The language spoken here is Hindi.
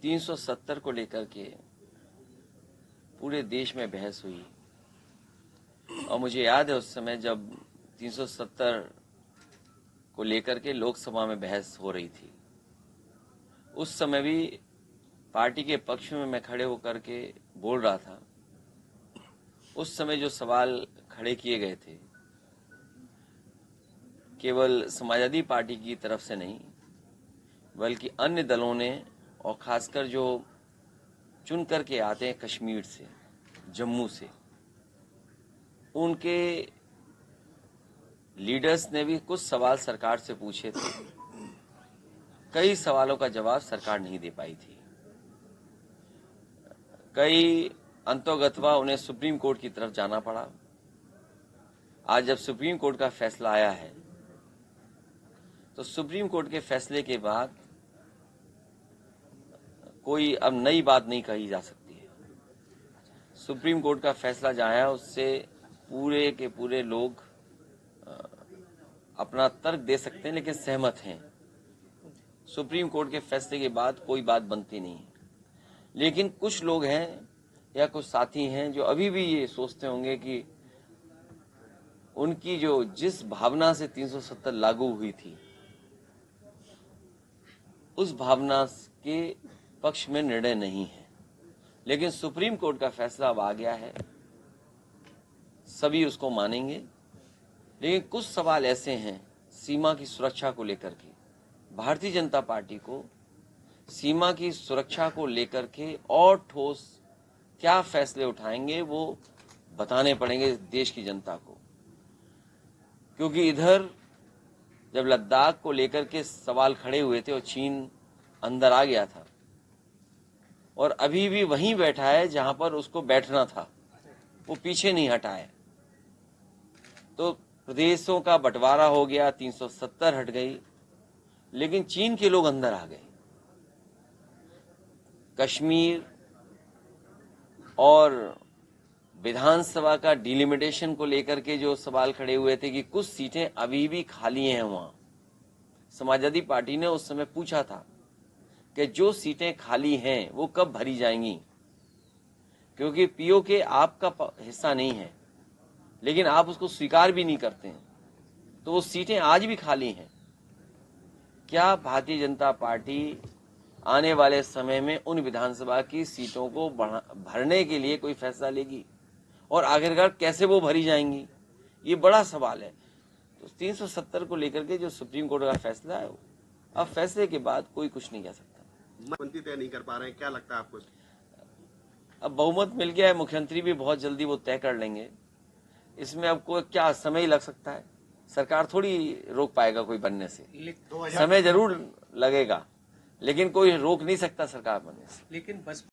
370 को लेकर के पूरे देश में बहस हुई और मुझे याद है उस समय जब 370 को लेकर के लोकसभा में बहस हो रही थी, उस समय भी पार्टी के पक्ष में मैं खड़े होकर के बोल रहा था। उस समय जो सवाल खड़े किए गए थे केवल समाजवादी पार्टी की तरफ से नहीं बल्कि अन्य दलों ने, और खासकर जो चुन करके आते हैं कश्मीर से, जम्मू से, उनके लीडर्स ने भी कुछ सवाल सरकार से पूछे थे। कई सवालों का जवाब सरकार नहीं दे पाई थी। कई अंतोगत्वा उन्हें सुप्रीम कोर्ट की तरफ जाना पड़ा। आज जब सुप्रीम कोर्ट का फैसला आया है तो सुप्रीम कोर्ट के फैसले के बाद कोई अब नई बात नहीं कही जा सकती है। सुप्रीम कोर्ट का फैसला जो आया उससे पूरे के पूरे लोग अपना तर्क दे सकते हैं, लेकिन सहमत हैं। सुप्रीम कोर्ट के फैसले के बाद कोई बात बनती नहीं है। लेकिन कुछ लोग हैं या कुछ साथी हैं जो अभी भी ये सोचते होंगे कि उनकी जो जिस भावना से 370 लागू हुई थी उस भावना के पक्ष में निर्णय नहीं है। लेकिन सुप्रीम कोर्ट का फैसला अब आ गया है, सभी उसको मानेंगे। लेकिन कुछ सवाल ऐसे हैं सीमा की सुरक्षा को लेकर के, भारतीय जनता पार्टी को सीमा की सुरक्षा को लेकर के और ठोस क्या फैसले उठाएंगे वो बताने पड़ेंगे देश की जनता को। क्योंकि इधर जब लद्दाख को लेकर के सवाल खड़े हुए थे और चीन अंदर आ गया था और अभी भी वहीं बैठा है जहां पर उसको बैठना था, वो पीछे नहीं हटा है। तो प्रदेशों का बंटवारा हो गया, 370 हट गई, लेकिन चीन के लोग अंदर आ गए। कश्मीर और विधानसभा का डिलिमिटेशन को लेकर के जो सवाल खड़े हुए थे कि कुछ सीटें अभी भी खाली हैं वहां, समाजवादी पार्टी ने उस समय पूछा था कि जो सीटें खाली हैं वो कब भरी जाएंगी, क्योंकि पीओके आपका हिस्सा नहीं है लेकिन आप उसको स्वीकार भी नहीं करते हैं, तो वो सीटें आज भी खाली हैं। क्या भारतीय जनता पार्टी आने वाले समय में उन विधानसभा की सीटों को भरने के लिए कोई फैसला लेगी और आखिरकार कैसे वो भरी जाएंगी, ये बड़ा सवाल है। तो 370 को लेकर के जो सुप्रीम कोर्ट का फैसला है, अब फैसले के बाद कोई कुछ नहीं कह सकता। मुख्यमंत्री तय नहीं कर पा रहे हैं, क्या लगता है आपको? अब बहुमत मिल गया है, मुख्यमंत्री भी बहुत जल्दी वो तय कर लेंगे। इसमें अब कोई क्या समय ही लग सकता है, सरकार थोड़ी रोक पाएगा कोई बनने से। समय जरूर लगेगा लेकिन कोई रोक नहीं सकता सरकार बनने से। लेकिन बस